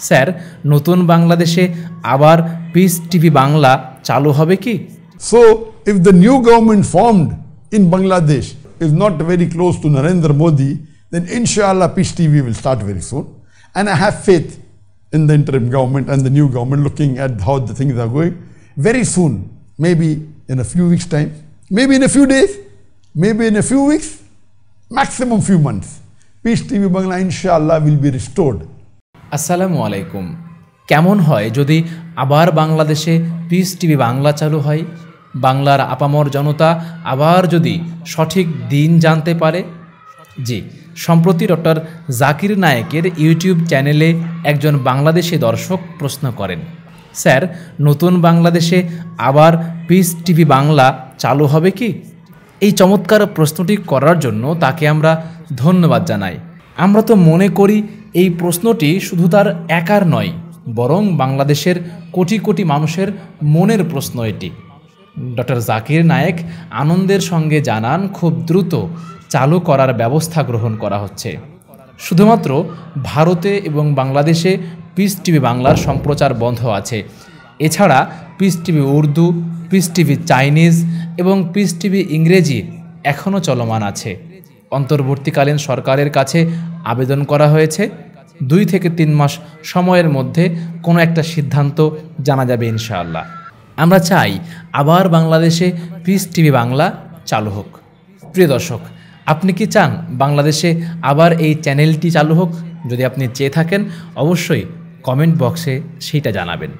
Sir, নতুন বাংলাদেশে আবার পিস টিভি বাংলা চালু হবে কি? So, if the new government formed in Bangladesh is not very close to Narendra Modi, then inshallah Peace TV will start very soon. And I have faith in the interim government and the new government looking at how the things are going. Very soon, maybe in a few weeks' time, maybe in a few days, maybe in a few weeks, maximum few months, Peace TV Bangla inshallah will be restored. আসসালামু আলাইকুম। কেমন হয় যদি আবার বাংলাদেশে piece TV Bangla চালু হয়? বাংলার আপামর জনতা আবার যদি সঠিক দিন জানতে পারে? জি, সম্প্রতি ডক্টর জাকির নায়েকের ইউটিউব চ্যানেলে একজন বাংলাদেশি দর্শক প্রশ্ন করেন, স্যার, নতুন বাংলাদেশে আবার পিস টিভি বাংলা চালু হবে কি? এই চমৎকার প্রশ্নটি করার জন্য তাকে আমরা ধন্যবাদ জানাই। আমরা তো মনে করি এই প্রশ্নটি শুধু তার একার নয়, বরং বাংলাদেশের কোটি কোটি মানুষের মনের প্রশ্ন এটি। ডক্টর জাকির নায়েক আনন্দের সঙ্গে জানান, খুব দ্রুত চালু করার ব্যবস্থা গ্রহণ করা হচ্ছে। শুধুমাত্র ভারতে এবং বাংলাদেশে পিস টিভি বাংলার সম্প্রচার বন্ধ আছে। এছাড়া piece TV Urdu, piece TV Chinese এবং পিস টিভি ইংরেজি এখনও চলমান আছে। অন্তর্বর্তীকালীন সরকারের কাছে আবেদন করা হয়েছে। 2 থেকে 3 মাস সময়ের মধ্যে কোনো একটা সিদ্ধান্ত জানা যাবে ইনশাআল্লাহ। আমরা চাই আবার বাংলাদেশে পিস টিভি বাংলা চালু হোক। প্রিয় দর্শক, আপনি কি চান বাংলাদেশে আবার এই চ্যানেলটি চালু হোক? যদি আপনি চেয়ে থাকেন, অবশ্যই কমেন্ট বক্সে সেইটা জানাবেন।